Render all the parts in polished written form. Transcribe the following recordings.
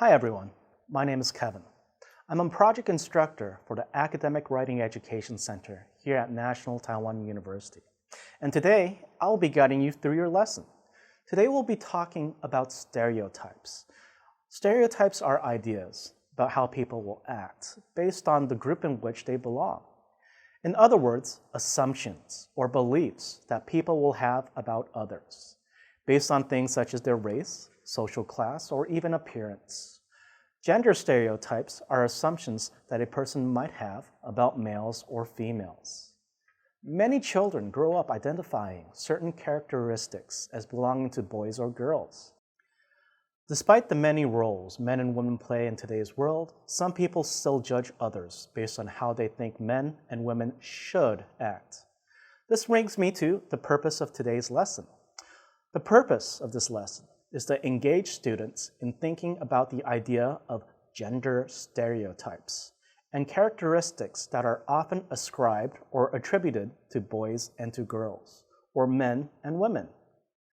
Hi everyone, my name is Kevin. I'm a project instructor for the Academic Writing Education Center here at National Taiwan University. And today, I'll be guiding you through your lesson. Today we'll be talking about stereotypes. Stereotypes are ideas about how people will act based on the group in which they belong. In other words, assumptions or beliefs that people will have about others, based on things such as their race, social class, or even appearance. Gender stereotypes are assumptions that a person might have about males or females. Many children grow up identifying certain characteristics as belonging to boys or girls. Despite the many roles men and women play in today's world, some people still judge others based on how they think men and women should act. This brings me to the purpose of today's lesson. The purpose of this lesson is to engage students in thinking about the idea of gender stereotypes and characteristics that are often ascribed or attributed to boys and to girls, or men and women.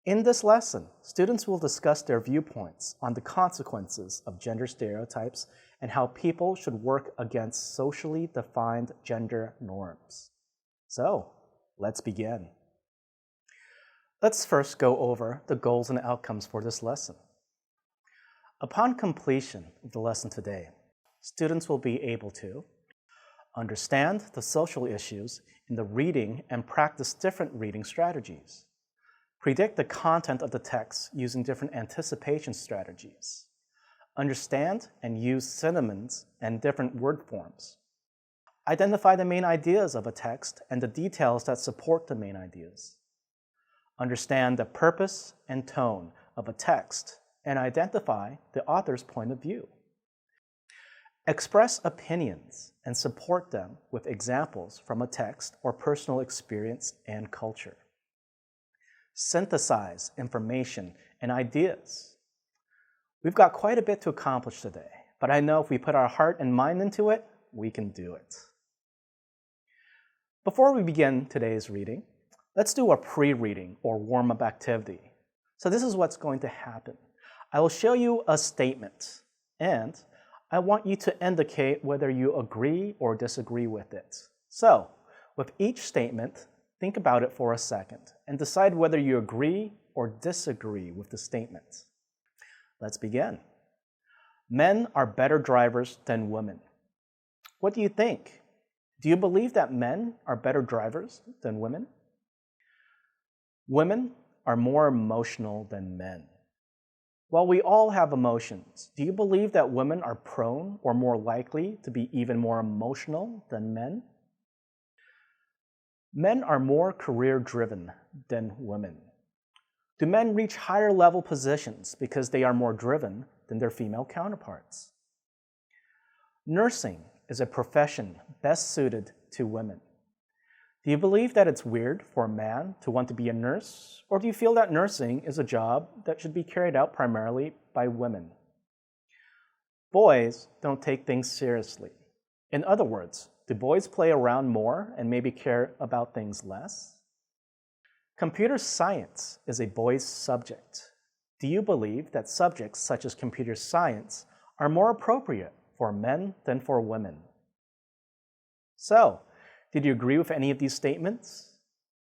In this lesson, students will discuss their viewpoints on the consequences of gender stereotypes and how people should work against socially defined gender norms. So, let's begin. Let's first go over the goals and outcomes for this lesson. Upon completion of the lesson today, students will be able to understand the social issues in the reading and practice different reading strategies, predict the content of the text using different anticipation strategies, understand and use synonyms and different word forms, identify the main ideas of a text and the details that support the main ideas, understand the purpose and tone of a text, and identify the author's point of view. Express opinions and support them with examples from a text or personal experience and culture. Synthesize information and ideas. We've got quite a bit to accomplish today, but I know if we put our heart and mind into it, we can do it. Before we begin today's reading, let's do a pre-reading or warm-up activity. So this is what's going to happen. I will show you a statement, and I want you to indicate whether you agree or disagree with it. So, with each statement, think about it for a second and decide whether you agree or disagree with the statement. Let's begin. Men are better drivers than women. What do you think? Do you believe that men are better drivers than women? Women are more emotional than men. While we all have emotions, do you believe that women are prone or more likely to be even more emotional than men? Men are more career-driven than women. Do men reach higher level positions because they are more driven than their female counterparts? Nursing is a profession best suited to women. Do you believe that it's weird for a man to want to be a nurse, or do you feel that nursing is a job that should be carried out primarily by women? Boys don't take things seriously. In other words, do boys play around more and maybe care about things less? Computer science is a boys' subject. Do you believe that subjects such as computer science are more appropriate for men than for women? So, did you agree with any of these statements?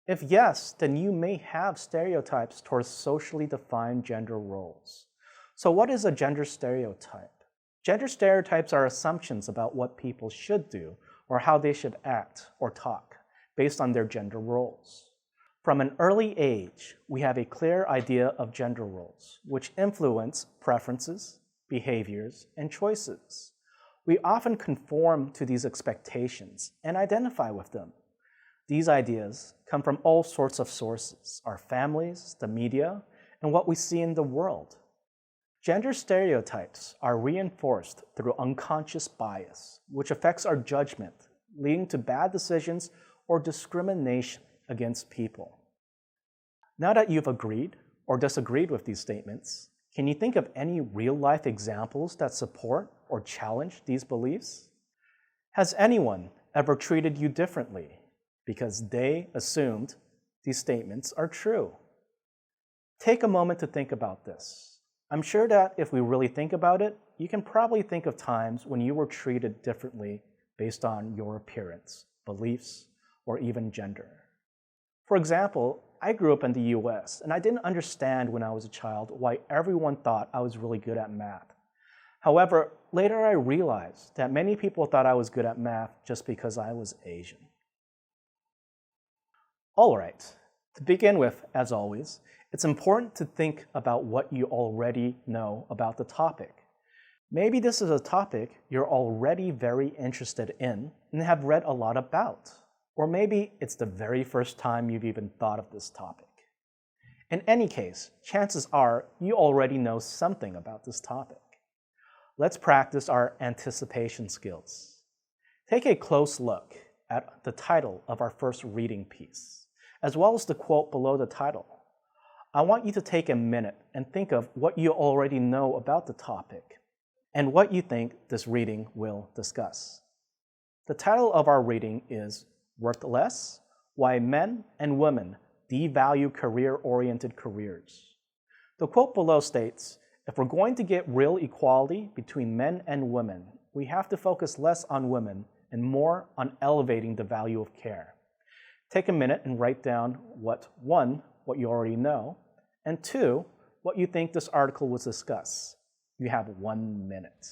If yes, then you may have stereotypes towards socially defined gender roles. So what is a gender stereotype? Gender stereotypes are assumptions about what people should do or how they should act or talk based on their gender roles. From an early age, we have a clear idea of gender roles, which influence preferences, behaviors, and choices. We often conform to these expectations and identify with them. These ideas come from all sorts of sources, our families, the media, and what we see in the world. Gender stereotypes are reinforced through unconscious bias, which affects our judgment, leading to bad decisions or discrimination against people. Now that you've agreed or disagreed with these statements, can you think of any real-life examples that support or challenge these beliefs? Has anyone ever treated you differently because they assumed these statements are true? Take a moment to think about this. I'm sure that if we really think about it, you can probably think of times when you were treated differently based on your appearance, beliefs, or even gender. For example, I grew up in the US, and I didn't understand when I was a child why everyone thought I was really good at math. However, later I realized that many people thought I was good at math just because I was Asian. All right, to begin with, as always, it's important to think about what you already know about the topic. Maybe this is a topic you're already very interested in and have read a lot about. Or maybe it's the very first time you've even thought of this topic. In any case, chances are you already know something about this topic. Let's practice our anticipation skills. Take a close look at the title of our first reading piece, as well as the quote below the title. I want you to take a minute and think of what you already know about the topic and what you think this reading will discuss. The title of our reading is Worth Less: Why Men and Women Devalue Career-Oriented Careers. The quote below states, if we're going to get real equality between men and women, we have to focus less on women and more on elevating the value of care. Take a minute and write down what you already know, and 2, what you think this article will discuss. You have 1 minute.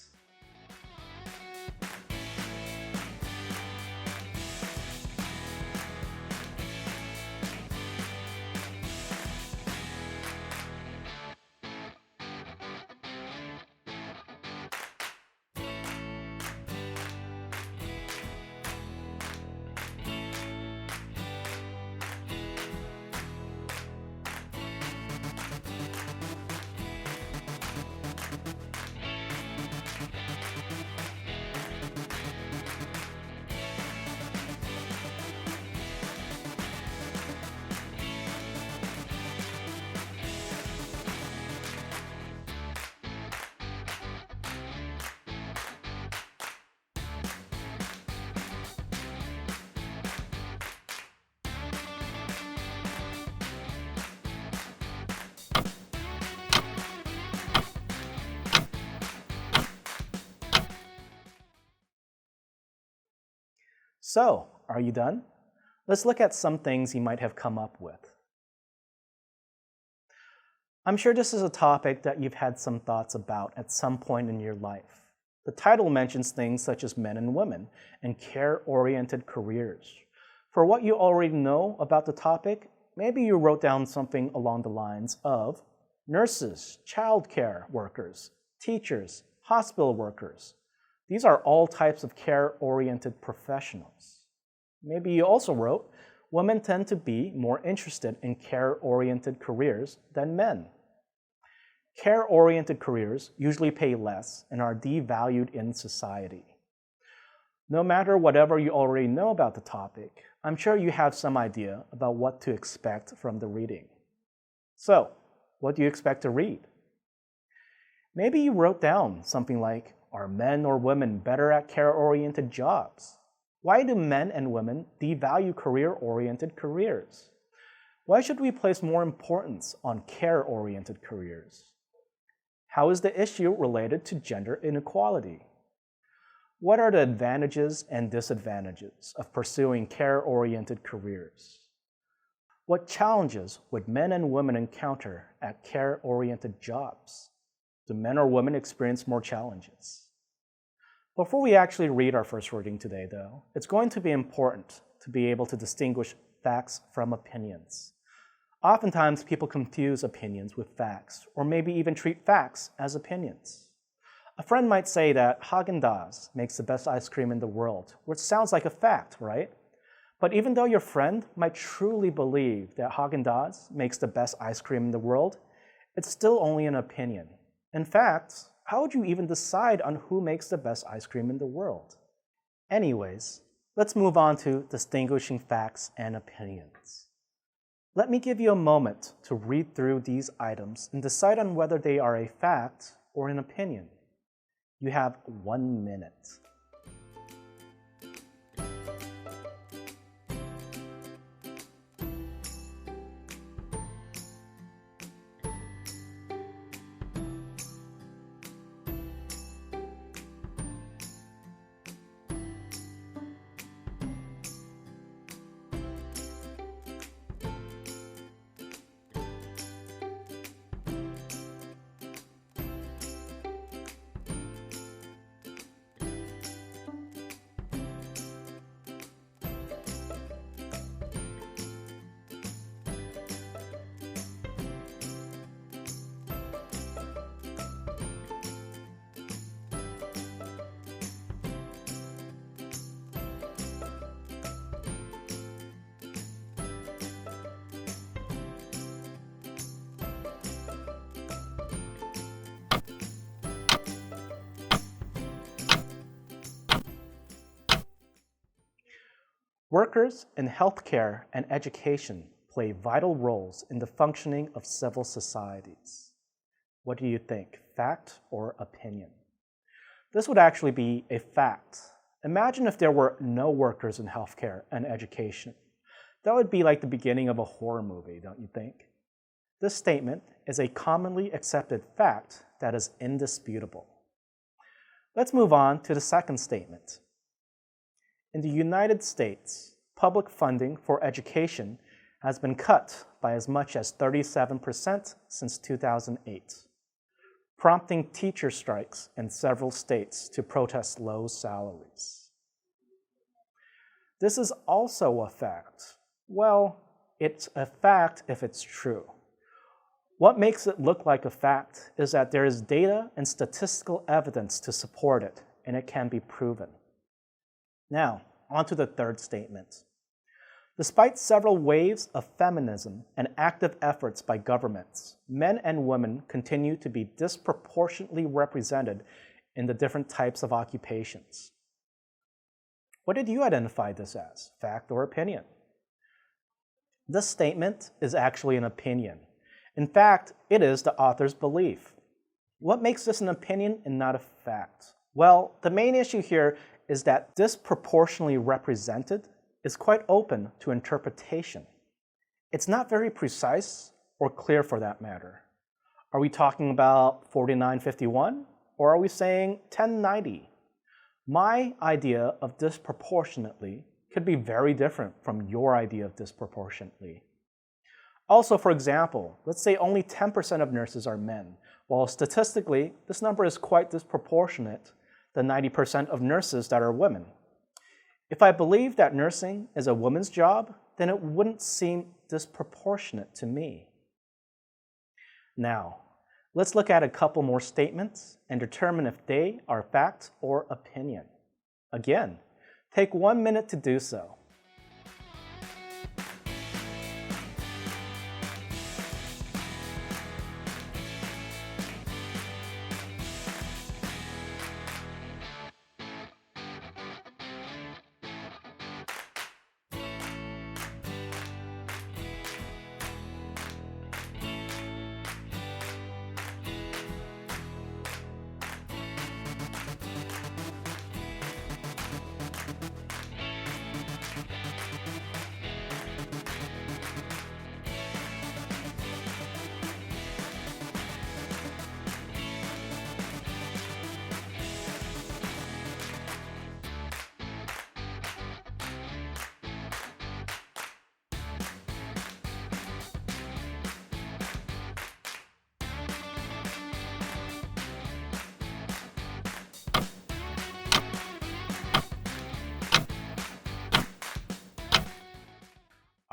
So, are you done? Let's look at some things you might have come up with. I'm sure this is a topic that you've had some thoughts about at some point in your life. The title mentions things such as men and women and care-oriented careers. For what you already know about the topic, maybe you wrote down something along the lines of nurses, childcare workers, teachers, hospital workers. These are all types of care-oriented professionals. Maybe you also wrote, women tend to be more interested in care-oriented careers than men. Care-oriented careers usually pay less and are devalued in society. No matter whatever you already know about the topic, I'm sure you have some idea about what to expect from the reading. So, what do you expect to read? Maybe you wrote down something like, are men or women better at care-oriented jobs? Why do men and women devalue career-oriented careers? Why should we place more importance on care-oriented careers? How is the issue related to gender inequality? What are the advantages and disadvantages of pursuing care-oriented careers? What challenges would men and women encounter at care-oriented jobs? Do men or women experience more challenges? Before we actually read our first reading today, though, it's going to be important to be able to distinguish facts from opinions. Oftentimes, people confuse opinions with facts, or maybe even treat facts as opinions. A friend might say that Haagen-Dazs makes the best ice cream in the world, which sounds like a fact, right? But even though your friend might truly believe that Haagen-Dazs makes the best ice cream in the world, it's still only an opinion. In fact, how would you even decide on who makes the best ice cream in the world? Anyways, let's move on to distinguishing facts and opinions. Let me give you a moment to read through these items and decide on whether they are a fact or an opinion. You have 1 minute. Workers in healthcare and education play vital roles in the functioning of civil societies. What do you think, fact or opinion? This would actually be a fact. Imagine if there were no workers in healthcare and education. That would be like the beginning of a horror movie, don't you think? This statement is a commonly accepted fact that is indisputable. Let's move on to the second statement. In the United States, public funding for education has been cut by as much as 37% since 2008, prompting teacher strikes in several states to protest low salaries. This is also a fact. Well, it's a fact if it's true. What makes it look like a fact is that there is data and statistical evidence to support it, and it can be proven. Now, on to the third statement. Despite several waves of feminism and active efforts by governments, men and women continue to be disproportionately represented in the different types of occupations. What did you identify this as, fact or opinion? This statement is actually an opinion. In fact, it is the author's belief. What makes this an opinion and not a fact? Well, the main issue here is that disproportionately represented is quite open to interpretation. It's not very precise or clear for that matter. Are we talking about 49-51 or are we saying 10-90? My idea of disproportionately could be very different from your idea of disproportionately. Also, for example, let's say only 10% of nurses are men. Well, statistically, this number is quite disproportionate than 90% of nurses that are women. If I believe that nursing is a woman's job, then it wouldn't seem disproportionate to me. Now, let's look at a couple more statements and determine if they are fact or opinion. Again, take 1 minute to do so.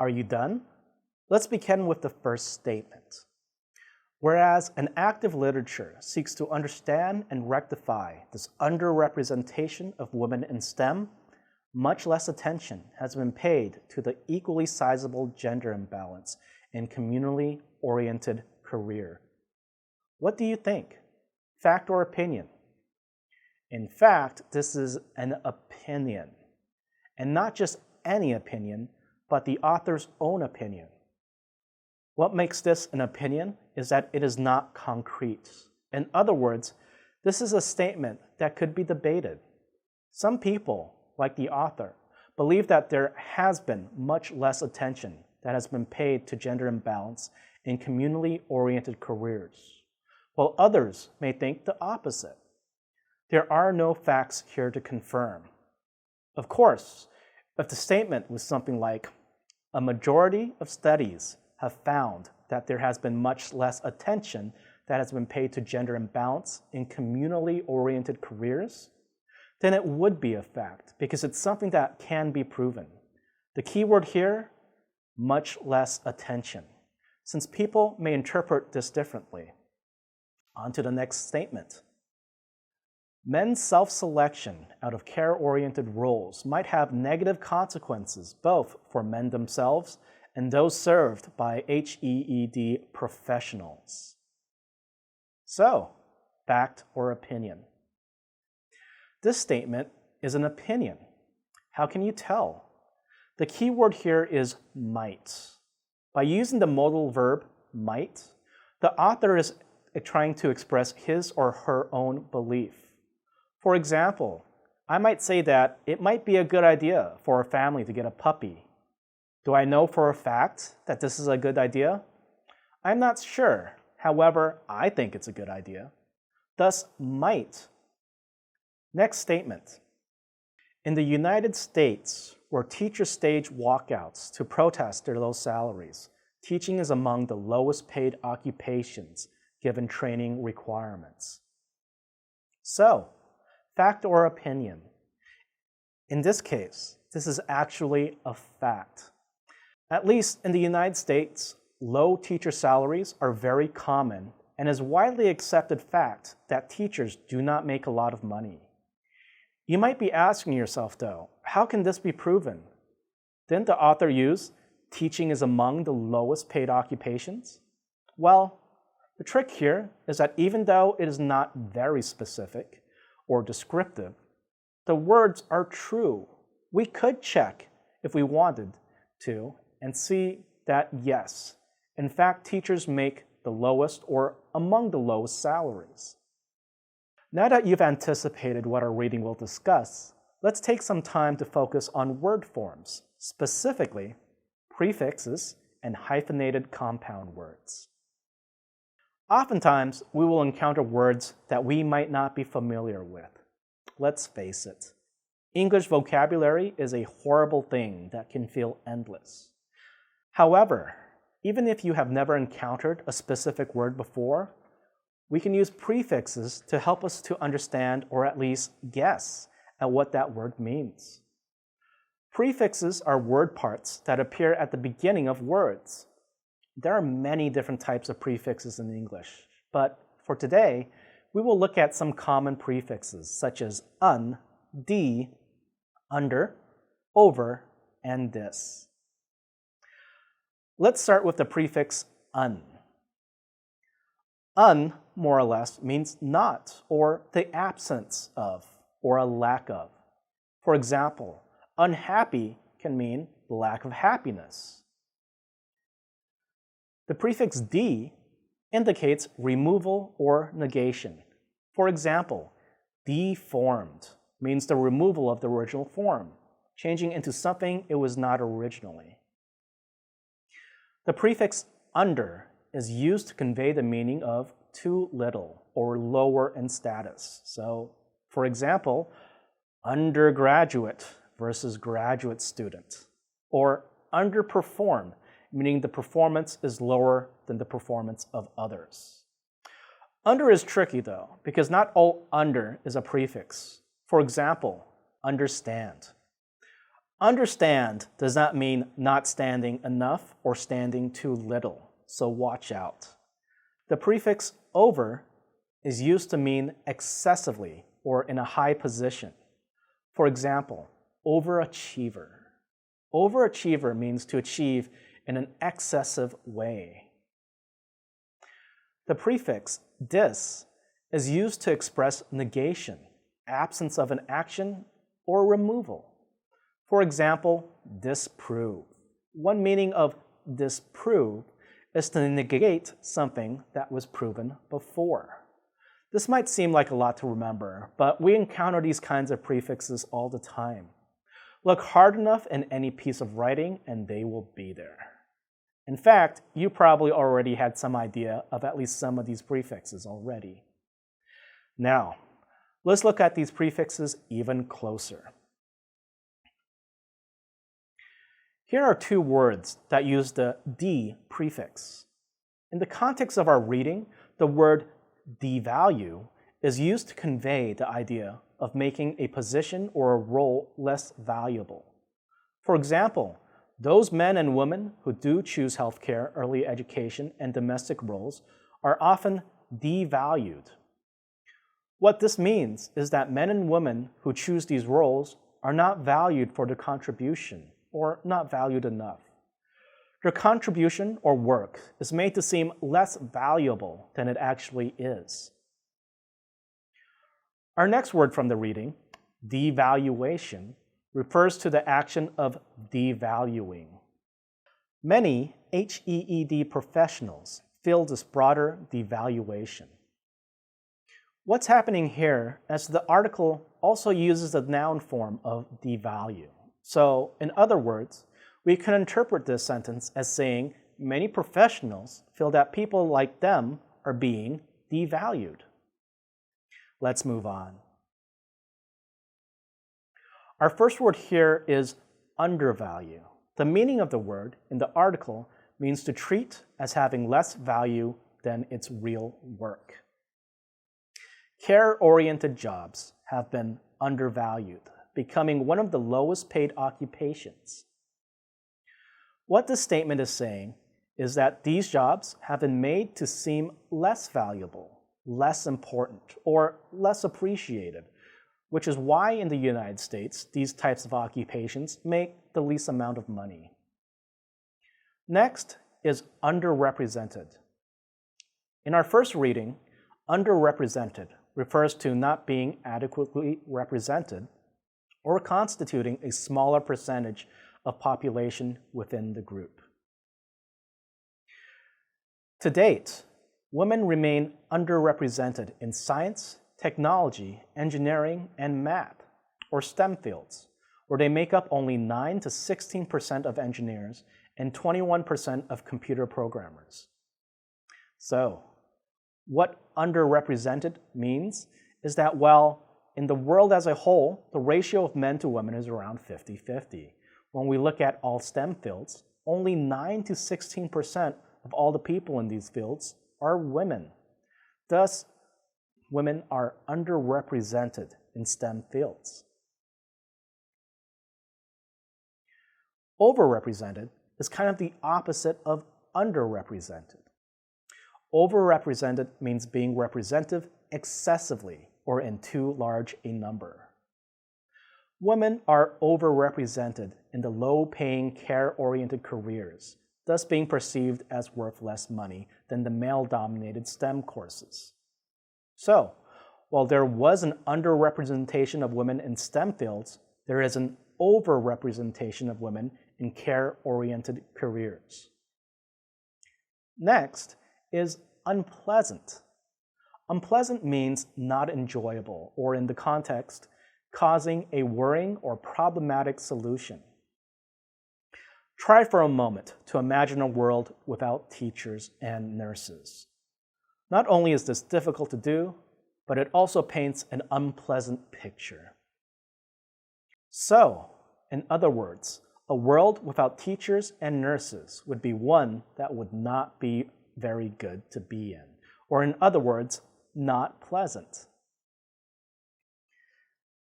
Are you done? Let's begin with the first statement. Whereas an active literature seeks to understand and rectify this underrepresentation of women in STEM, much less attention has been paid to the equally sizable gender imbalance in communally oriented career. What do you think? Fact or opinion? In fact, this is an opinion, and not just any opinion, but the author's own opinion. What makes this an opinion is that it is not concrete. In other words, this is a statement that could be debated. Some people, like the author, believe that there has been much less attention that has been paid to gender imbalance in communally oriented careers, while others may think the opposite. There are no facts here to confirm. Of course, if the statement was something like, a majority of studies have found that there has been much less attention that has been paid to gender imbalance in communally oriented careers, then it would be a fact because it's something that can be proven. The key word here, much less attention, since people may interpret this differently. On to the next statement. Men's self-selection out of care-oriented roles might have negative consequences both for men themselves and those served by HEED professionals. So, fact or opinion? This statement is an opinion. How can you tell? The key word here is might. By using the modal verb might, the author is trying to express his or her own belief. For example, I might say that it might be a good idea for a family to get a puppy. Do I know for a fact that this is a good idea? I'm not sure. However, I think it's a good idea. Thus, might. Next statement. In the United States, where teachers stage walkouts to protest their low salaries, teaching is among the lowest paid occupations given training requirements. So, fact or opinion? In this case, this is actually a fact. At least in the United States, low teacher salaries are very common and is widely accepted fact that teachers do not make a lot of money. You might be asking yourself, though, how can this be proven? Didn't the author use teaching is among the lowest paid occupations? Well, the trick here is that even though it is not very specific or descriptive, the words are true. We could check if we wanted to and see that yes, in fact, teachers make the lowest or among the lowest salaries. Now that you've anticipated what our reading will discuss, let's take some time to focus on word forms, specifically prefixes and hyphenated compound words. Oftentimes, we will encounter words that we might not be familiar with. Let's face it, English vocabulary is a horrible thing that can feel endless. However, even if you have never encountered a specific word before, we can use prefixes to help us to understand or at least guess at what that word means. Prefixes are word parts that appear at the beginning of words. There are many different types of prefixes in English, but for today, we will look at some common prefixes such as un, de, under, over, and this. Let's start with the prefix un. Un, more or less, means not, or the absence of, or a lack of. For example, unhappy can mean the lack of happiness. The prefix de indicates removal or negation. For example, deformed means the removal of the original form, changing into something it was not originally. The prefix under is used to convey the meaning of too little or lower in status. So, for example, undergraduate versus graduate student, or underperform, meaning the performance is lower than the performance of others. Under is tricky though, because not all under is a prefix. For example, understand. Understand does not mean not standing enough or standing too little, so watch out. The prefix over is used to mean excessively or in a high position. For example, overachiever. Overachiever means to achieve in an excessive way. The prefix dis is used to express negation, absence of an action, or removal. For example, disprove. One meaning of disprove is to negate something that was proven before. This might seem like a lot to remember, but we encounter these kinds of prefixes all the time. Look hard enough in any piece of writing and they will be there. In fact, you probably already had some idea of at least some of these prefixes already. Now, let's look at these prefixes even closer. Here are two words that use the de prefix. In the context of our reading, the word devalue is used to convey the idea of making a position or a role less valuable. For example, those men and women who do choose healthcare, early education, and domestic roles are often devalued. What this means is that men and women who choose these roles are not valued for their contribution or not valued enough. Their contribution or work is made to seem less valuable than it actually is. Our next word from the reading, devaluation, refers to the action of devaluing. Many HEED professionals feel this broader devaluation. What's happening here is the article also uses the noun form of devalue. So, in other words, we can interpret this sentence as saying many professionals feel that people like them are being devalued. Let's move on. Our first word here is undervalue. The meaning of the word in the article means to treat as having less value than its real work. Care-oriented jobs have been undervalued, becoming one of the lowest paid occupations. What this statement is saying is that these jobs have been made to seem less valuable, less important, or less appreciated, which is why in the United States, these types of occupations make the least amount of money. Next is underrepresented. In our first reading, underrepresented refers to not being adequately represented or constituting a smaller percentage of population within the group. To date, women remain underrepresented in science, technology, engineering, and math, or STEM fields, where they make up only 9 to 16% of engineers and 21% of computer programmers. So, what underrepresented means is that while in the world as a whole, the ratio of men to women is around 50-50. When we look at all STEM fields, only 9 to 16% of all the people in these fields are women. Thus, women are underrepresented in STEM fields. Overrepresented is kind of the opposite of underrepresented. Overrepresented means being representative excessively or in too large a number. Women are overrepresented in the low-paying, care-oriented careers, thus being perceived as worth less money than the male-dominated STEM courses. So, while there was an underrepresentation of women in STEM fields, there is an overrepresentation of women in care-oriented careers. Next is unpleasant. Unpleasant means not enjoyable, or in the context, causing a worrying or problematic solution. Try for a moment to imagine a world without teachers and nurses. Not only is this difficult to do, but it also paints an unpleasant picture. So, in other words, a world without teachers and nurses would be one that would not be very good to be in, or in other words, not pleasant.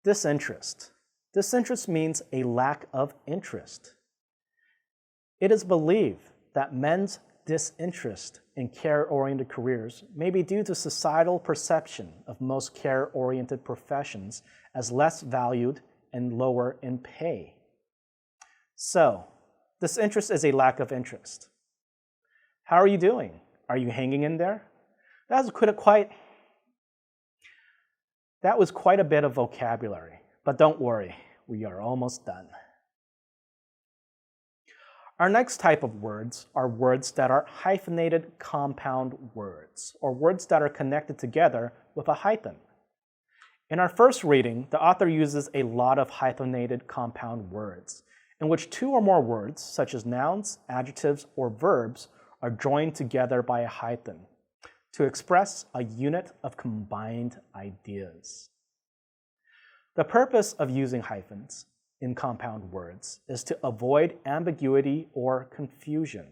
Disinterest. Disinterest means a lack of interest. It is believed that men's disinterest in care-oriented careers may be due to societal perception of most care-oriented professions as less valued and lower in pay. So, disinterest is a lack of interest. How are you doing? Are you hanging in there? That was quite a bit of vocabulary, but don't worry, we are almost done. Our next type of words are words that are hyphenated compound words, or words that are connected together with a hyphen. In our first reading, the author uses a lot of hyphenated compound words, in which two or more words, such as nouns, adjectives, or verbs, are joined together by a hyphen to express a unit of combined ideas. The purpose of using hyphens in compound words is to avoid ambiguity or confusion.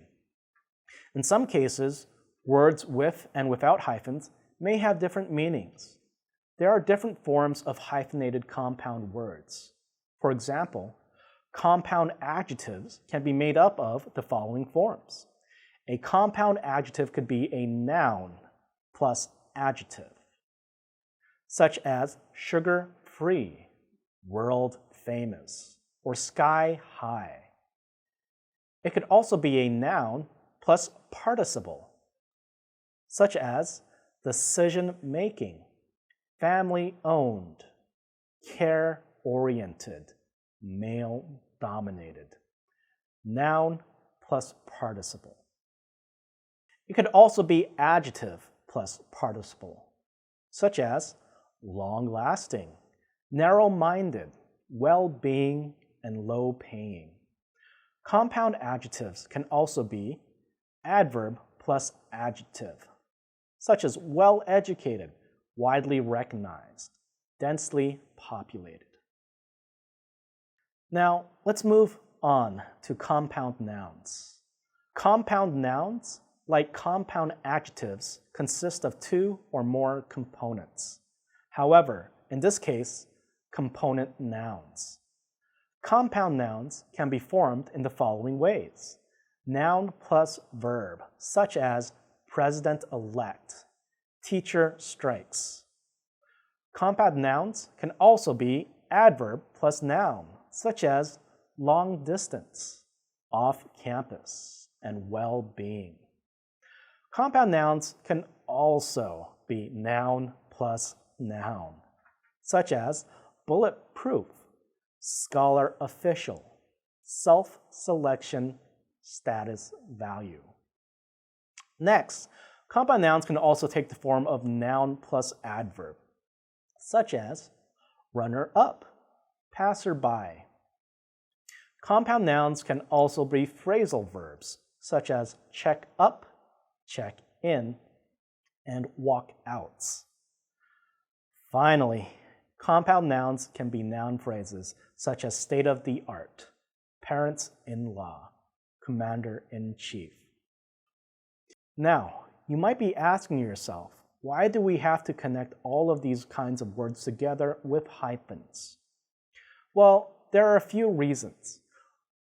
In some cases, words with and without hyphens may have different meanings. There are different forms of hyphenated compound words. For example, compound adjectives can be made up of the following forms. A compound adjective could be a noun plus adjective, such as sugar-free, world-famous, or sky-high. It could also be a noun plus participle, such as decision-making, family-owned, care-oriented, male-dominated. Noun plus participle. It could also be adjective plus participle, such as long-lasting, narrow-minded, well-being, and low-paying. Compound adjectives can also be adverb plus adjective, such as well-educated, widely recognized, densely populated. Now, let's move on to compound nouns. Compound nouns, like compound adjectives, consist of two or more components. However, in this case, component nouns. Compound nouns can be formed in the following ways. Noun plus verb, such as president-elect, teacher strikes. Compound nouns can also be adverb plus noun, such as long distance, off campus, and well-being. Compound nouns can also be noun plus noun, such as bulletproof, scholar official, self-selection, status value. Next, compound nouns can also take the form of noun plus adverb, such as runner-up, passerby. Compound nouns can also be phrasal verbs, such as check up, check in, and walk outs. Finally, compound nouns can be noun phrases such as state-of-the-art, parents-in-law, commander-in-chief. Now, you might be asking yourself, why do we have to connect all of these kinds of words together with hyphens? Well, there are a few reasons.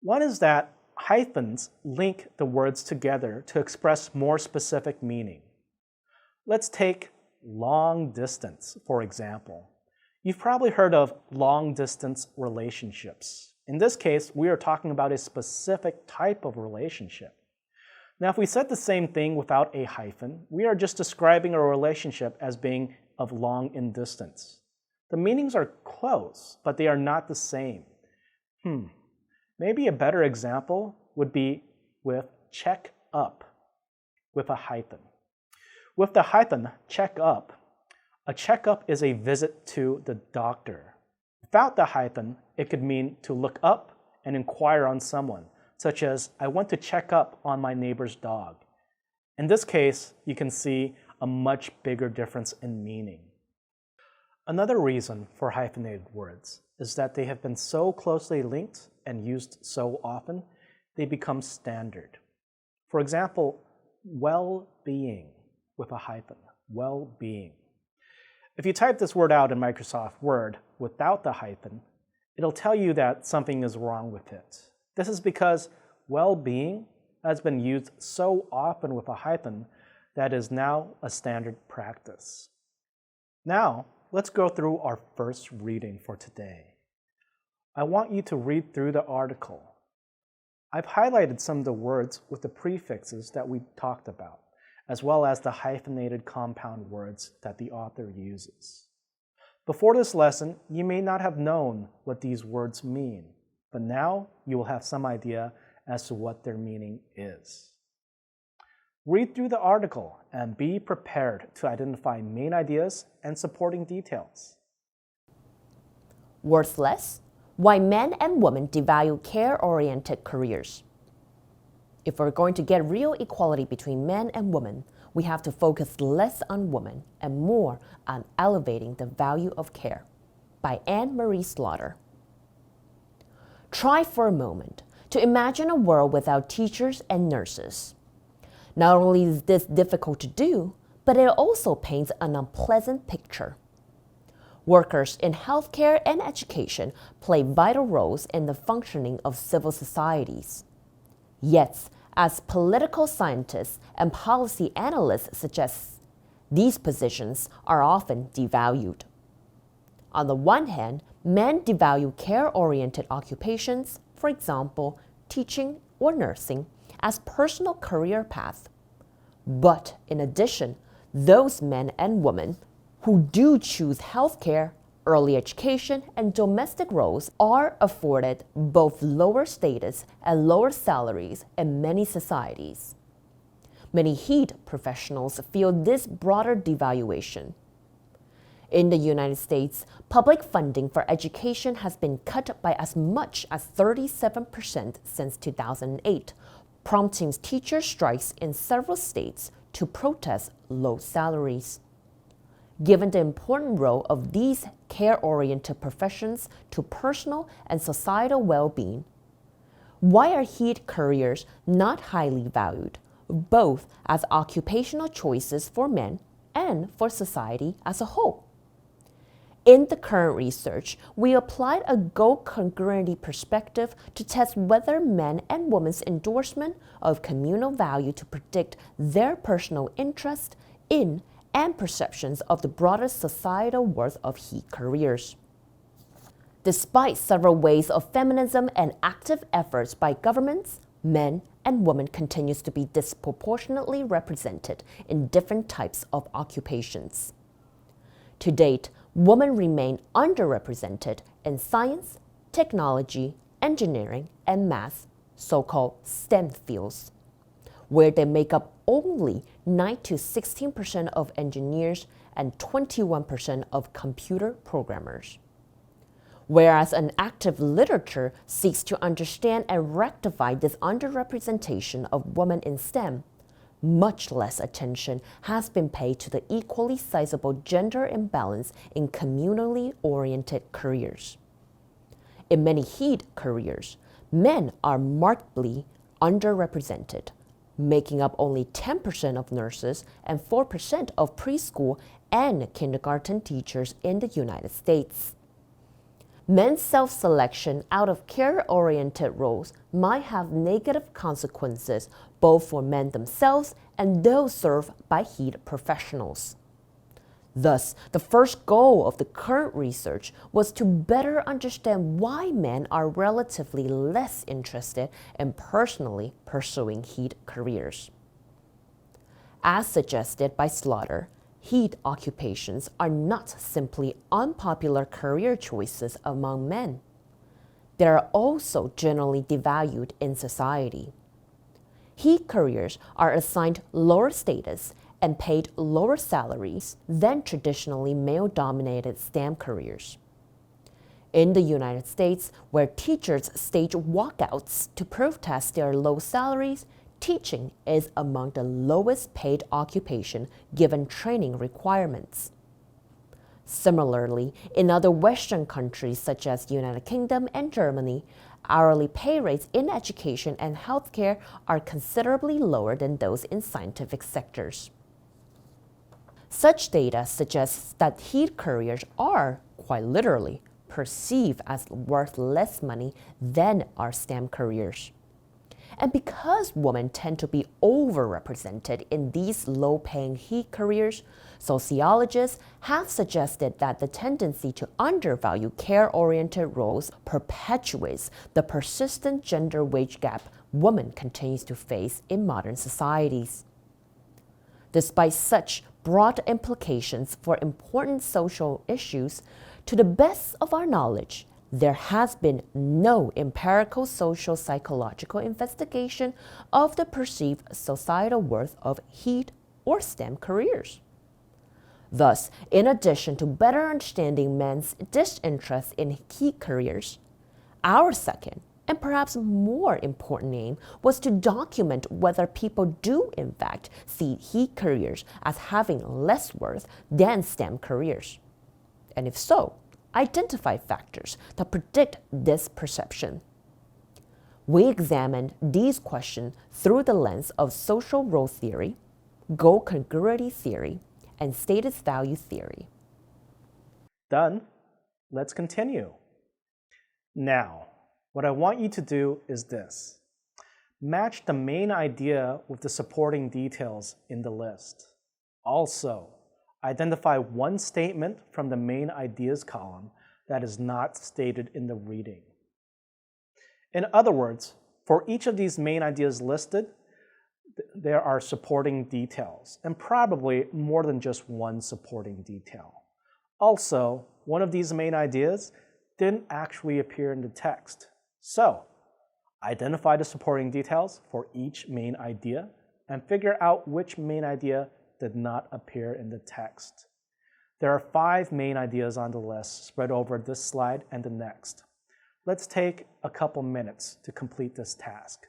One is that hyphens link the words together to express more specific meaning. Let's take long distance, for example. You've probably heard of long-distance relationships. In this case, we are talking about a specific type of relationship. Now, if we said the same thing without a hyphen, we are just describing a relationship as being of long in distance. The meanings are close, but they are not the same. Maybe a better example would be with check up with a hyphen. With the hyphen check up, a checkup is a visit to the doctor. Without the hyphen, it could mean to look up and inquire on someone, such as, I went to check up on my neighbor's dog. In this case, you can see a much bigger difference in meaning. Another reason for hyphenated words is that they have been so closely linked and used so often, they become standard. For example, well-being with a hyphen, well-being. If you type this word out in Microsoft Word without the hyphen, it'll tell you that something is wrong with it. This is because well-being has been used so often with a hyphen that is now a standard practice. Now, let's go through our first reading for today. I want you to read through the article. I've highlighted some of the words with the prefixes that we talked about, as well as the hyphenated compound words that the author uses. Before this lesson, you may not have known what these words mean, but now you will have some idea as to what their meaning is. Read through the article and be prepared to identify main ideas and supporting details. Worthless: why men and women devalue care-oriented careers. If we're going to get real equality between men and women, we have to focus less on women and more on elevating the value of care. By Anne Marie Slaughter. Try for a moment to imagine a world without teachers and nurses. Not only is this difficult to do, but it also paints an unpleasant picture. Workers in healthcare and education play vital roles in the functioning of civil societies. Yet, as political scientists and policy analysts suggest, these positions are often devalued. On the one hand, men devalue care-oriented occupations, for example, teaching or nursing, as personal career paths. But in addition, those men and women who do choose healthcare early education and domestic roles are afforded both lower status and lower salaries in many societies. Many HEED professionals feel this broader devaluation. In the United States, public funding for education has been cut by as much as 37% since 2008, prompting teacher strikes in several states to protest low salaries. Given the important role of these care-oriented professions to personal and societal well-being, why are HEED careers not highly valued, both as occupational choices for men and for society as a whole? In the current research, we applied a goal congruency perspective to test whether men and women's endorsement of communal value to predict their personal interest in and perceptions of the broader societal worth of HEED careers. Despite several waves of feminism and active efforts by governments, men and women continues to be disproportionately represented in different types of occupations. To date, women remain underrepresented in science, technology, engineering, and math, so-called STEM fields, where they make up only 9 to 16% of engineers and 21% of computer programmers. Whereas an active literature seeks to understand and rectify this underrepresentation of women in STEM, much less attention has been paid to the equally sizable gender imbalance in communally oriented careers. In many HEED careers, men are markedly underrepresented, making up only 10% of nurses and 4% of preschool and kindergarten teachers in the United States. Men's self-selection out of care-oriented roles might have negative consequences both for men themselves and those served by HEED professionals. Thus, the first goal of the current research was to better understand why men are relatively less interested in personally pursuing HEED careers. As suggested by Slaughter, HEED occupations are not simply unpopular career choices among men. They are also generally devalued in society. HEED careers are assigned lower status and paid lower salaries than traditionally male-dominated STEM careers. In the United States, where teachers stage walkouts to protest their low salaries, teaching is among the lowest paid occupation given training requirements. Similarly, in other Western countries such as the United Kingdom and Germany, hourly pay rates in education and healthcare are considerably lower than those in scientific sectors. Such data suggests that HEED careers are, quite literally, perceived as worth less money than our STEM careers. And because women tend to be overrepresented in these low-paying HEED careers, sociologists have suggested that the tendency to undervalue care-oriented roles perpetuates the persistent gender wage gap women continues to face in modern societies. Despite such broad implications for important social issues, to the best of our knowledge, there has been no empirical social psychological investigation of the perceived societal worth of HEED or STEM careers. Thus, in addition to better understanding men's disinterest in HEED careers, our second and perhaps more important aim was to document whether people do in fact see HEED careers as having less worth than STEM careers. And if so, identify factors that predict this perception. We examined these questions through the lens of social role theory, goal congruity theory, and status value theory. Done. Let's continue. Now, what I want you to do is this. Match the main idea with the supporting details in the list. Also, identify one statement from the main ideas column that is not stated in the reading. In other words, for each of these main ideas listed, there are supporting details, and probably more than just one supporting detail. Also, one of these main ideas didn't actually appear in the text. So, identify the supporting details for each main idea and figure out which main idea did not appear in the text. There are 5 main ideas on the list spread over this slide and the next. Let's take a couple minutes to complete this task.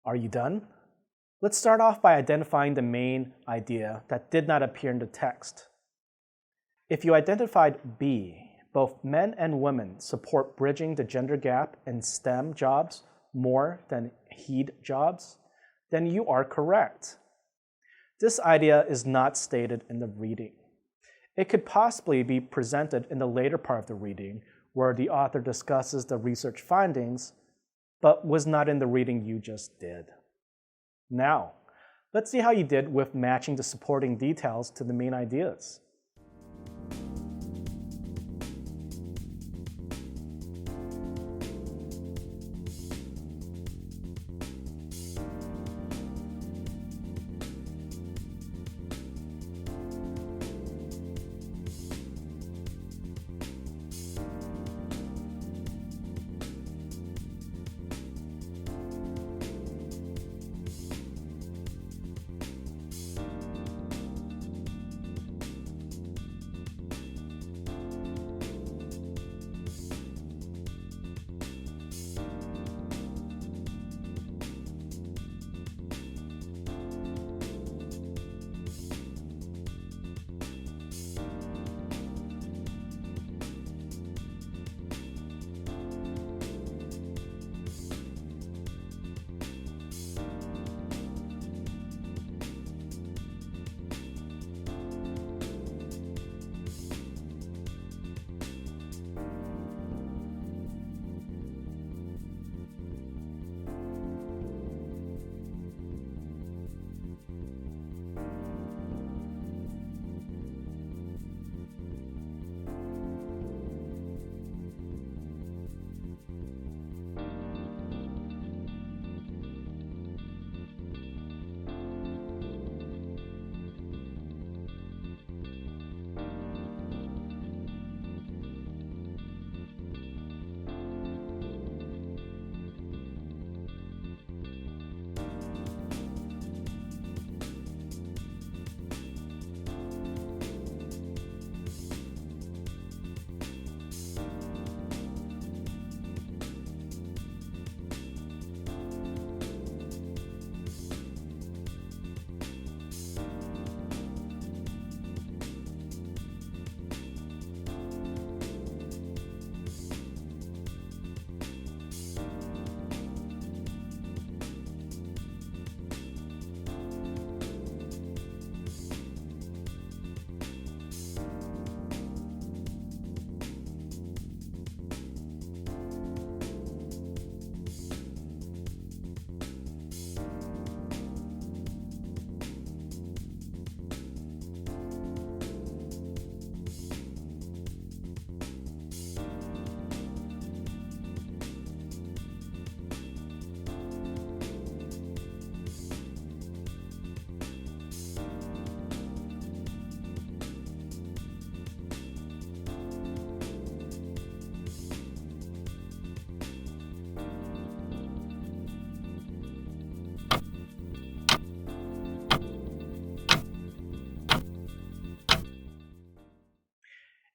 Are you done? Let's start off by identifying the main idea that did not appear in the text. If you identified B, both men and women support bridging the gender gap in STEM jobs more than HED jobs, then you are correct. This idea is not stated in the reading. It could possibly be presented in the later part of the reading, where the author discusses the research findings, but was not in the reading you just did. Now, let's see how you did with matching the supporting details to the main ideas.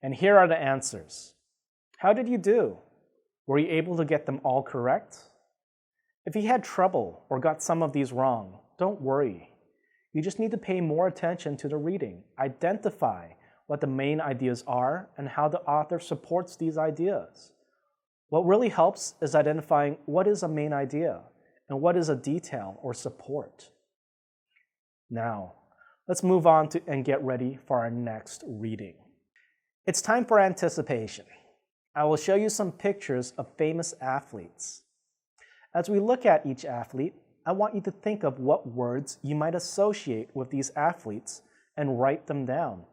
And here are the answers. How did you do? Were you able to get them all correct? If you had trouble or got some of these wrong, don't worry. You just need to pay more attention to the reading, identify what the main ideas are and how the author supports these ideas. What really helps is identifying what is a main idea and what is a detail or support. Now, let's move on and get ready for our next reading. It's time for anticipation. I will show you some pictures of famous athletes. As we look at each athlete, I want you to think of what words you might associate with these athletes and write them down.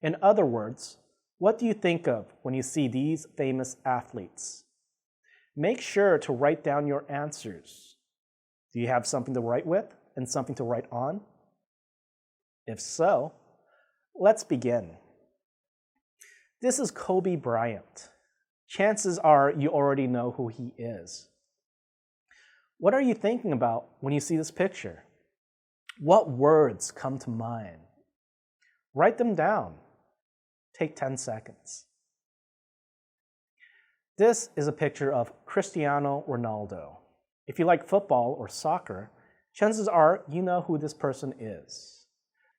In other words, what do you think of when you see these famous athletes? Make sure to write down your answers. Do you have something to write with and something to write on? If so, let's begin. This is Kobe Bryant. Chances are you already know who he is. What are you thinking about when you see this picture? What words come to mind? Write them down. Take 10 seconds. This is a picture of Cristiano Ronaldo. If you like football or soccer, chances are you know who this person is.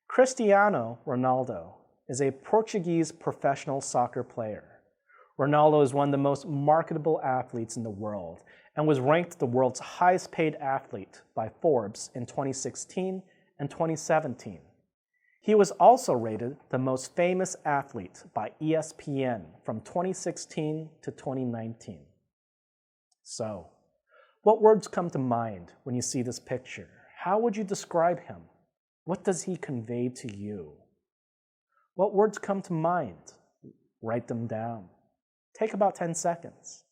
Cristiano Ronaldo is a Portuguese professional soccer player. Ronaldo is one of the most marketable athletes in the world and was ranked the world's highest paid athlete by Forbes in 2016 and 2017. He was also rated the most famous athlete by ESPN from 2016 to 2019. So, what words come to mind when you see this picture? How would you describe him? What does he convey to you? What words come to mind? Write them down. Take about 10 seconds.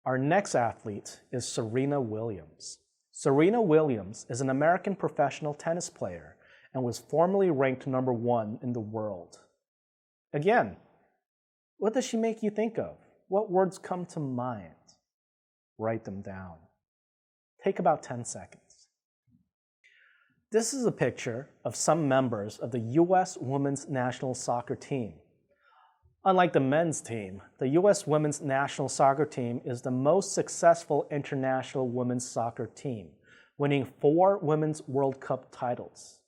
Our next athlete is Serena Williams. Serena Williams is an American professional tennis player and was formerly ranked number 1 in the world. Again, what does she make you think of? What words come to mind? Write them down. Take about 10 seconds. This is a picture of some members of the U.S. women's national soccer team. Unlike the men's team, the U.S. women's national soccer team is the most successful international women's soccer team, winning 4 Women's World Cup titles.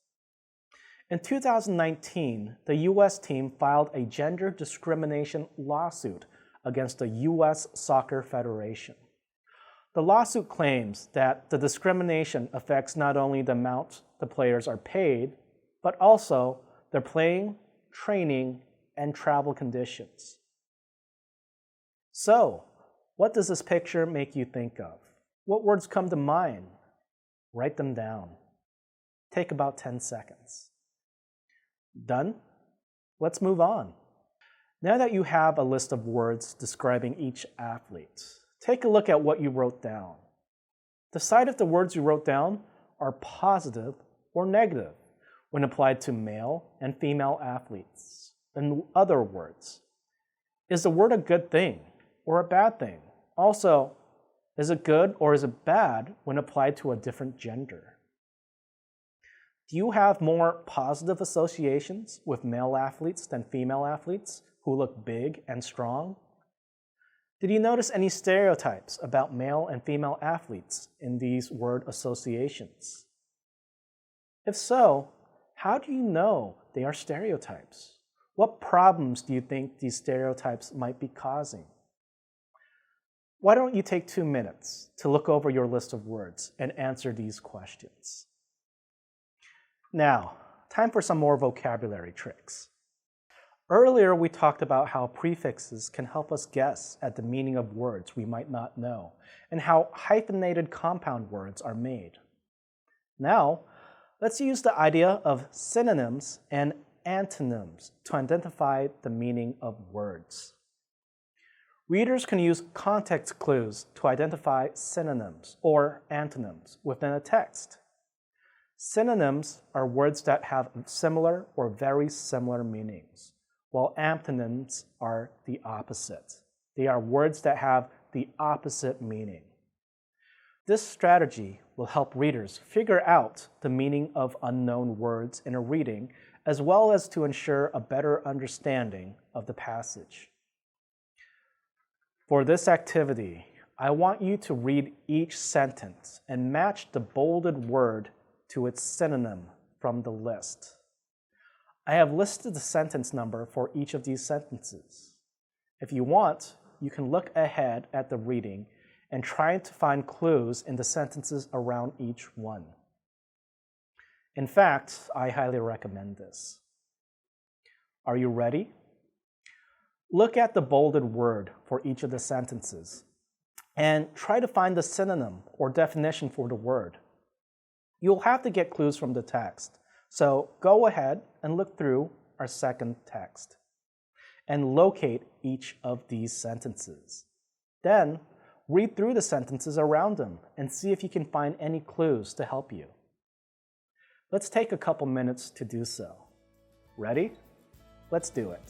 In 2019, the U.S. team filed a gender discrimination lawsuit against the U.S. Soccer Federation. The lawsuit claims that the discrimination affects not only the amount the players are paid, but also their playing, training, and travel conditions. So, what does this picture make you think of? What words come to mind? Write them down. Take about 10 seconds. Done? Let's move on. Now that you have a list of words describing each athlete, take a look at what you wrote down. Decide if the words you wrote down are positive or negative when applied to male and female athletes. In other words, is the word a good thing or a bad thing? Also, is it good or is it bad when applied to a different gender? Do you have more positive associations with male athletes than female athletes who look big and strong? Did you notice any stereotypes about male and female athletes in these word associations? If so, how do you know they are stereotypes? What problems do you think these stereotypes might be causing? Why don't you take 2 minutes to look over your list of words and answer these questions? Now, time for some more vocabulary tricks. Earlier, we talked about how prefixes can help us guess at the meaning of words we might not know, and how hyphenated compound words are made. Now, let's use the idea of synonyms and antonyms to identify the meaning of words. Readers can use context clues to identify synonyms or antonyms within a text. Synonyms are words that have similar or very similar meanings, while antonyms are the opposite. They are words that have the opposite meaning. This strategy will help readers figure out the meaning of unknown words in a reading, as well as to ensure a better understanding of the passage. For this activity, I want you to read each sentence and match the bolded word to its synonym from the list. I have listed the sentence number for each of these sentences. If you want, you can look ahead at the reading and try to find clues in the sentences around each one. In fact, I highly recommend this. Are you ready? Look at the bolded word for each of the sentences and try to find the synonym or definition for the word. You'll have to get clues from the text, so go ahead and look through our second text and locate each of these sentences. Then, read through the sentences around them and see if you can find any clues to help you. Let's take a couple minutes to do so. Ready? Let's do it.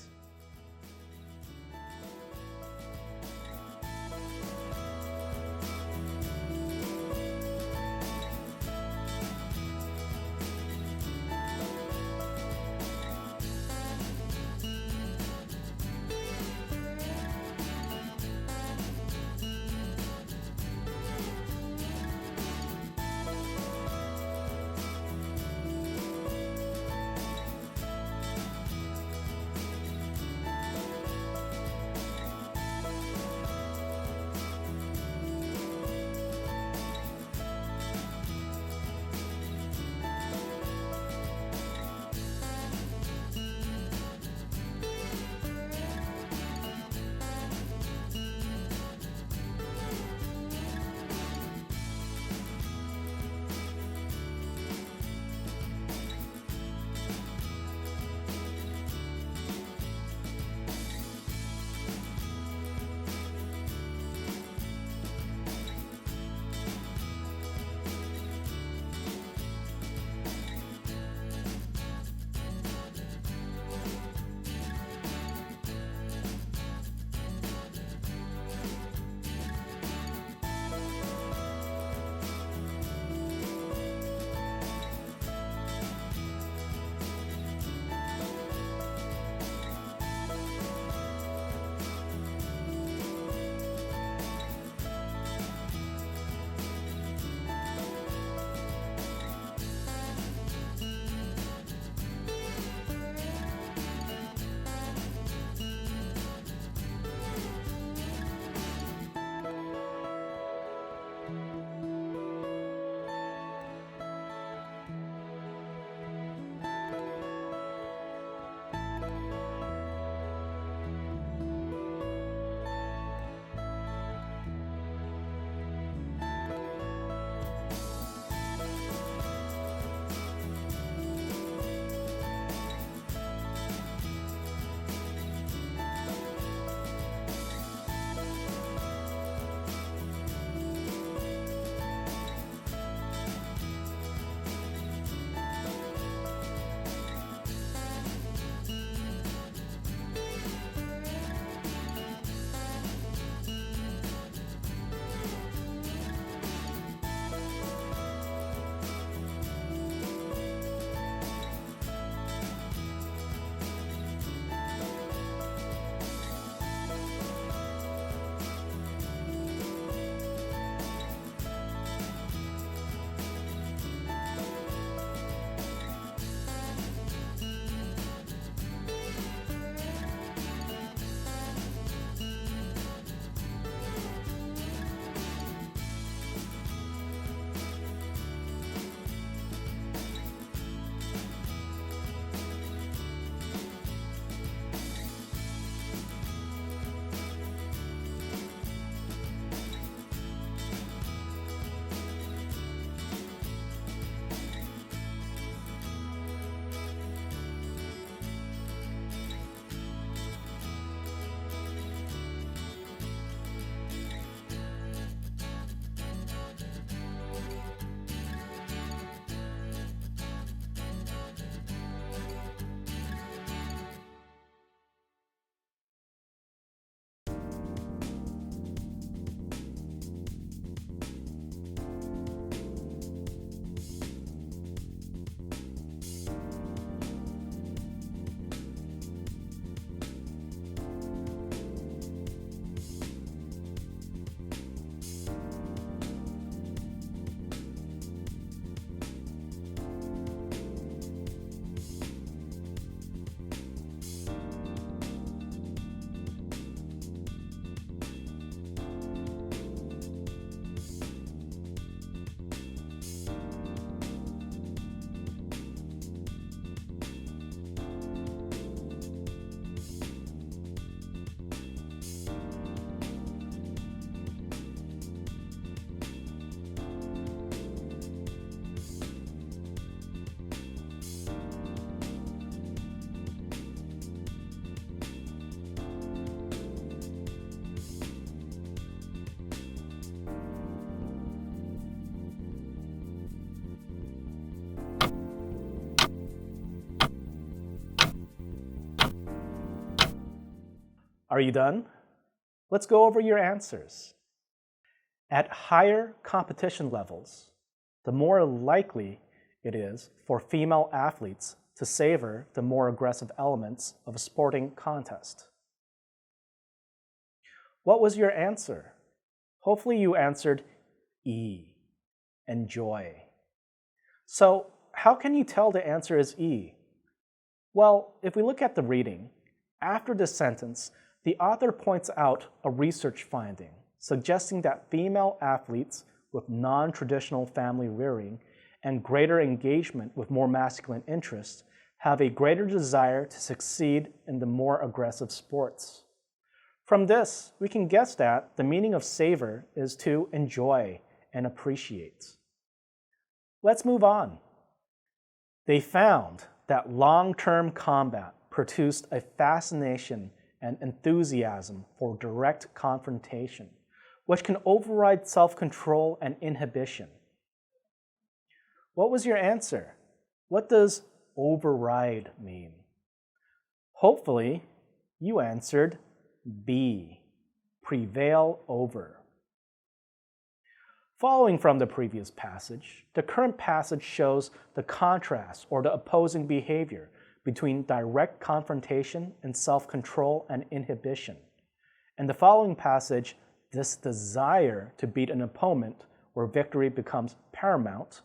Are you done? Let's go over your answers. At higher competition levels, the more likely it is for female athletes to savor the more aggressive elements of a sporting contest. What was your answer? Hopefully you answered E, enjoy. So how can you tell the answer is E? Well, if we look at the reading, after this sentence, the author points out a research finding suggesting that female athletes with non-traditional family rearing and greater engagement with more masculine interests have a greater desire to succeed in the more aggressive sports. From this, we can guess that the meaning of savor is to enjoy and appreciate. Let's move on. They found that long-term combat produced a fascination and enthusiasm for direct confrontation, which can override self-control and inhibition. What was your answer? What does override mean? Hopefully, you answered B, prevail over. Following from the previous passage, the current passage shows the contrast or the opposing behavior between direct confrontation and self-control and inhibition. In the following passage, this desire to beat an opponent where victory becomes paramount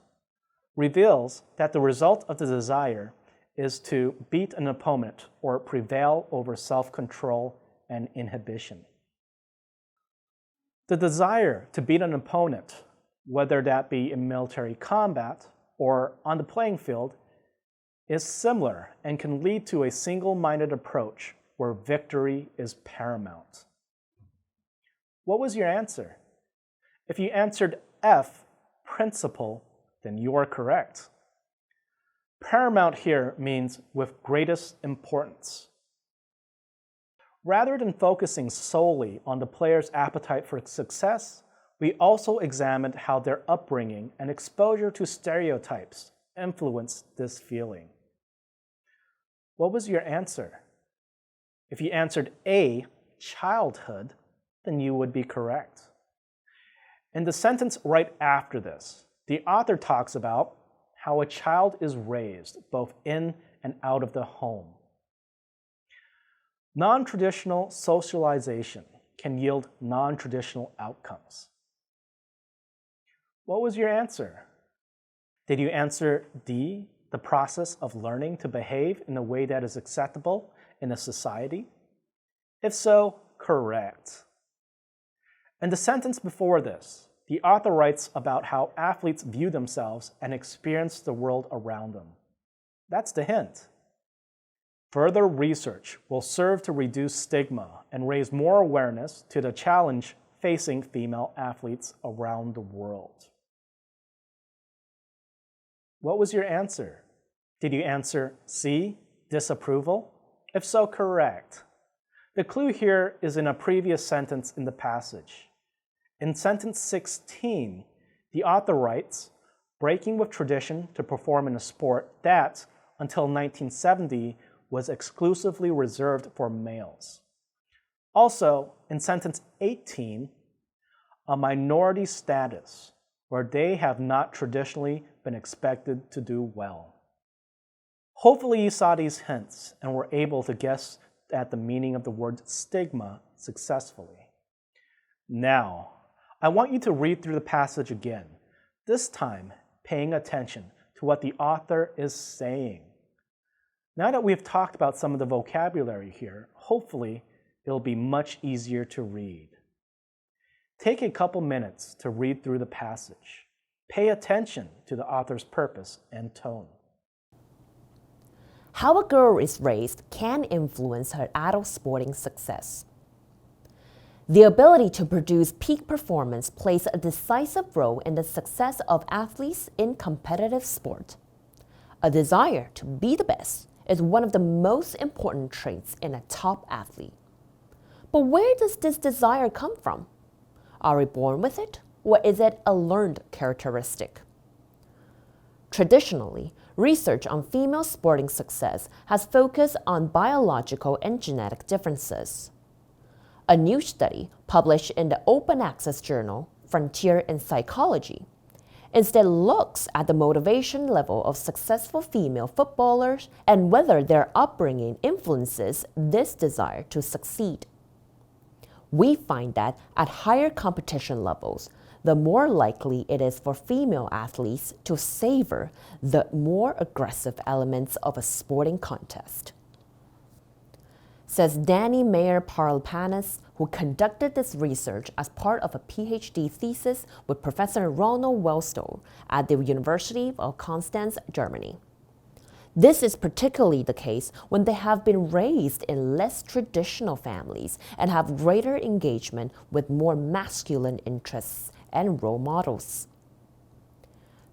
reveals that the result of the desire is to beat an opponent or prevail over self-control and inhibition. The desire to beat an opponent, whether that be in military combat or on the playing field, is similar and can lead to a single-minded approach where victory is paramount. What was your answer? If you answered F, principle, then you are correct. Paramount here means with greatest importance. Rather than focusing solely on the player's appetite for success, we also examined how their upbringing and exposure to stereotypes influenced this feeling. What was your answer? If you answered A, childhood, then you would be correct. In the sentence right after this, the author talks about how a child is raised both in and out of the home. Non-traditional socialization can yield non-traditional outcomes. What was your answer? Did you answer D, the process of learning to behave in a way that is acceptable in a society? If so, correct. In the sentence before this, the author writes about how athletes view themselves and experience the world around them. That's the hint. Further research will serve to reduce stigma and raise more awareness to the challenge facing female athletes around the world. What was your answer? Did you answer C, disapproval? If so, correct. The clue here is in a previous sentence in the passage. In sentence 16, the author writes, breaking with tradition to perform in a sport that, until 1970, was exclusively reserved for males. Also, in sentence 18, a minority status, where they have not traditionally been expected to do well. Hopefully you saw these hints and were able to guess at the meaning of the word stigma successfully. Now, I want you to read through the passage again, this time paying attention to what the author is saying. Now that we've talked about some of the vocabulary here, hopefully it'll be much easier to read. Take a couple minutes to read through the passage. Pay attention to the author's purpose and tone. How a girl is raised can influence her adult sporting success. The ability to produce peak performance plays a decisive role in the success of athletes in competitive sport. A desire to be the best is one of the most important traits in a top athlete. But where does this desire come from? Are we born with it, or is it a learned characteristic? Traditionally, research on female sporting success has focused on biological and genetic differences. A new study published in the open access journal Frontier in Psychology instead looks at the motivation level of successful female footballers and whether their upbringing influences this desire to succeed. We find that at higher competition levels, the more likely it is for female athletes to savor the more aggressive elements of a sporting contest. Says Danny Mayer-Parlapanis, who conducted this research as part of a PhD thesis with Professor Ronald Wellstone at the University of Constance, Germany. This is particularly the case when they have been raised in less traditional families and have greater engagement with more masculine interests and role models.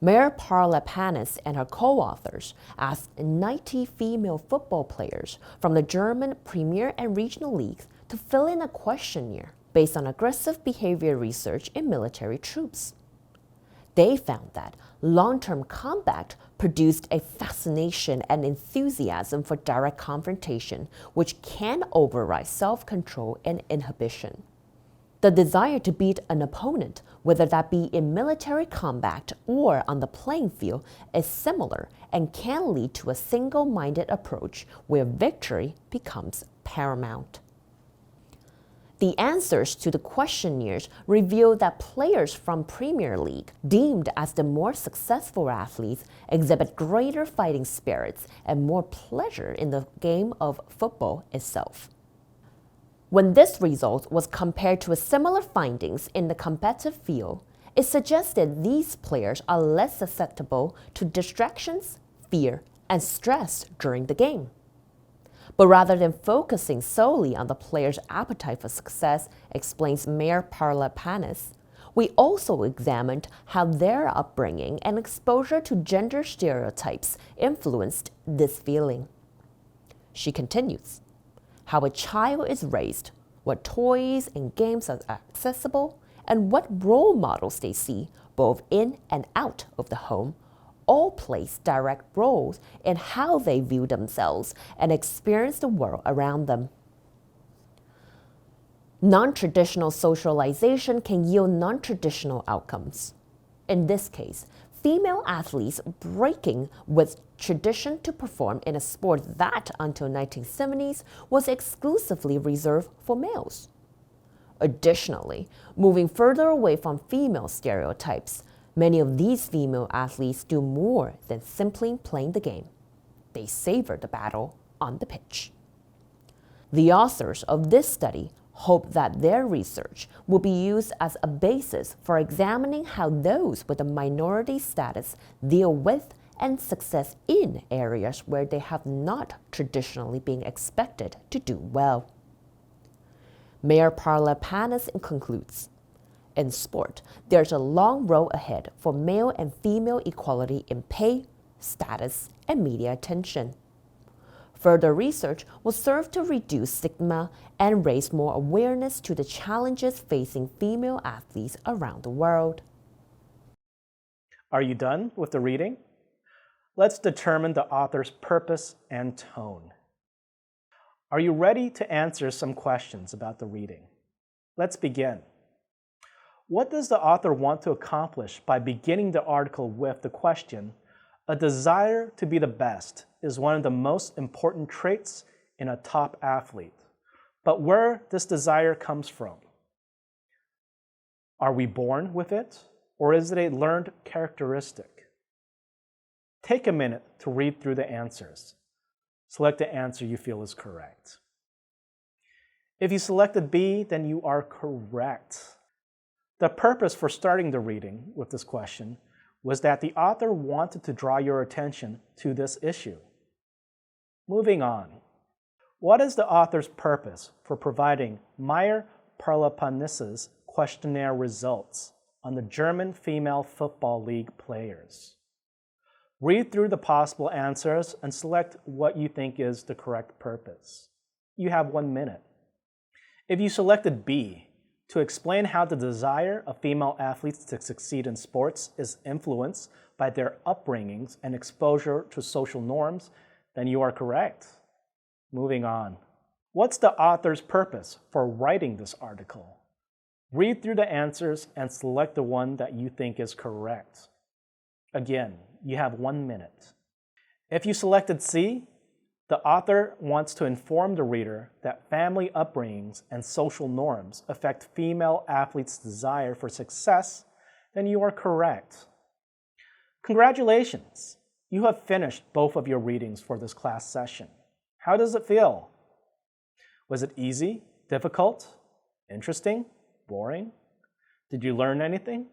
Mayer-Parlapanis and her co-authors asked 90 female football players from the German Premier and Regional Leagues to fill in a questionnaire based on aggressive behavior research in military troops. They found that long-term combat produced a fascination and enthusiasm for direct confrontation, which can override self-control and inhibition. The desire to beat an opponent, whether that be in military combat or on the playing field, is similar and can lead to a single-minded approach where victory becomes paramount. The answers to the questionnaires reveal that players from Premier League, deemed as the more successful athletes, exhibit greater fighting spirits and more pleasure in the game of football itself. When this result was compared to similar findings in the competitive field, it suggested these players are less susceptible to distractions, fear, and stress during the game. But rather than focusing solely on the player's appetite for success, explains Mayer-Parlapanis, we also examined how their upbringing and exposure to gender stereotypes influenced this feeling. She continues, how a child is raised, what toys and games are accessible, and what role models they see, both in and out of the home, all plays direct roles in how they view themselves and experience the world around them. Non-traditional socialization can yield non-traditional outcomes. In this case, female athletes breaking with tradition to perform in a sport that, until 1970s, was exclusively reserved for males. Additionally, moving further away from female stereotypes, many of these female athletes do more than simply playing the game. They savor the battle on the pitch. The authors of this study hope that their research will be used as a basis for examining how those with a minority status deal with and success in areas where they have not traditionally been expected to do well. Mayer-Parlapanis concludes, in sport, there's a long road ahead for male and female equality in pay, status, and media attention. Further research will serve to reduce stigma and raise more awareness to the challenges facing female athletes around the world. Are you done with the reading? Let's determine the author's purpose and tone. Are you ready to answer some questions about the reading? Let's begin. What does the author want to accomplish by beginning the article with the question, a desire to be the best is one of the most important traits in a top athlete, but where this desire comes from? Are we born with it, or is it a learned characteristic? Take a minute to read through the answers. Select the answer you feel is correct. If you selected B, then you are correct. The purpose for starting the reading with this question was that the author wanted to draw your attention to this issue. Moving on. What is the author's purpose for providing Mayer-Parlapanis' questionnaire results on the German Female Football League players? Read through the possible answers and select what you think is the correct purpose. You have 1 minute. If you selected B, to explain how the desire of female athletes to succeed in sports is influenced by their upbringings and exposure to social norms, then you are correct. Moving on. What's the author's purpose for writing this article? Read through the answers and select the one that you think is correct. Again, you have 1 minute. If you selected C, the author wants to inform the reader that family upbringings and social norms affect female athletes' desire for success, then you are correct. Congratulations! You have finished both of your readings for this class session. How does it feel? Was it easy, difficult, interesting, boring? Did you learn anything?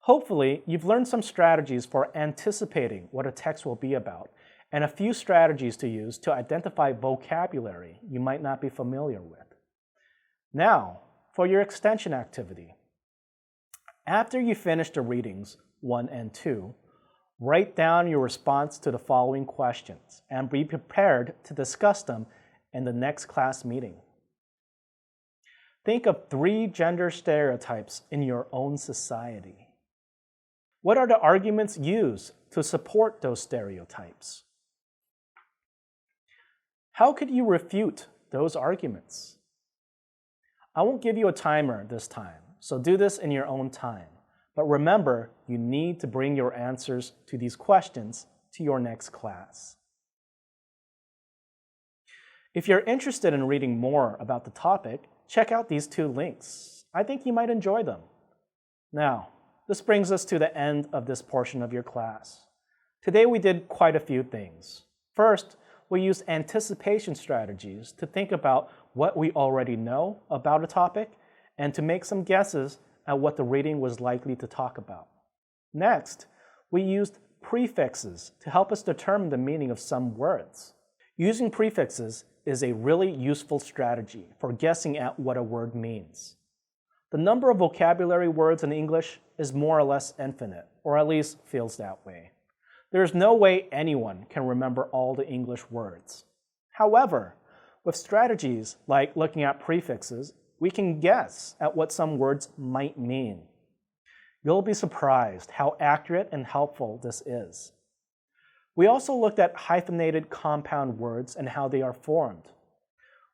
Hopefully, you've learned some strategies for anticipating what a text will be about, and a few strategies to use to identify vocabulary you might not be familiar with. Now, for your extension activity. After you finish the readings 1 and 2, write down your response to the following questions and be prepared to discuss them in the next class meeting. Think of 3 gender stereotypes in your own society. What are the arguments used to support those stereotypes? How could you refute those arguments? I won't give you a timer this time, so do this in your own time. But remember, you need to bring your answers to these questions to your next class. If you're interested in reading more about the topic, check out these 2 links. I think you might enjoy them. Now, this brings us to the end of this portion of your class. Today we did quite a few things. First, we used anticipation strategies to think about what we already know about a topic and to make some guesses at what the reading was likely to talk about. Next, we used prefixes to help us determine the meaning of some words. Using prefixes is a really useful strategy for guessing at what a word means. The number of vocabulary words in English is more or less infinite, or at least feels that way. There is no way anyone can remember all the English words. However, with strategies like looking at prefixes, we can guess at what some words might mean. You'll be surprised how accurate and helpful this is. We also looked at hyphenated compound words and how they are formed.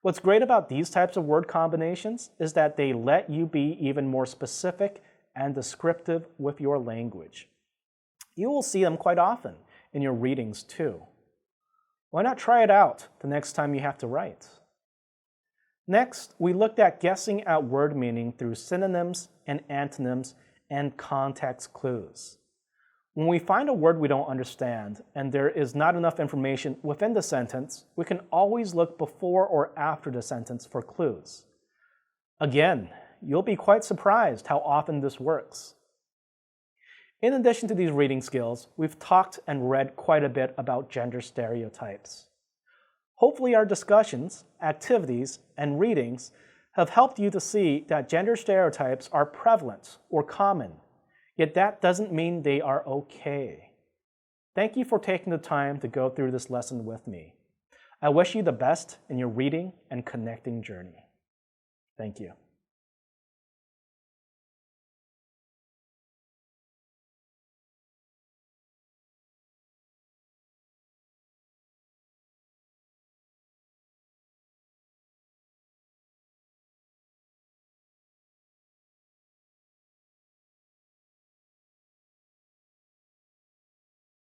What's great about these types of word combinations is that they let you be even more specific and descriptive with your language. You will see them quite often in your readings too. Why not try it out the next time you have to write? Next, we looked at guessing at word meaning through synonyms and antonyms and context clues. When we find a word we don't understand and there is not enough information within the sentence, we can always look before or after the sentence for clues. Again, you'll be quite surprised how often this works. In addition to these reading skills, we've talked and read quite a bit about gender stereotypes. Hopefully our discussions, activities, and readings have helped you to see that gender stereotypes are prevalent or common, yet that doesn't mean they are okay. Thank you for taking the time to go through this lesson with me. I wish you the best in your reading and connecting journey. Thank you.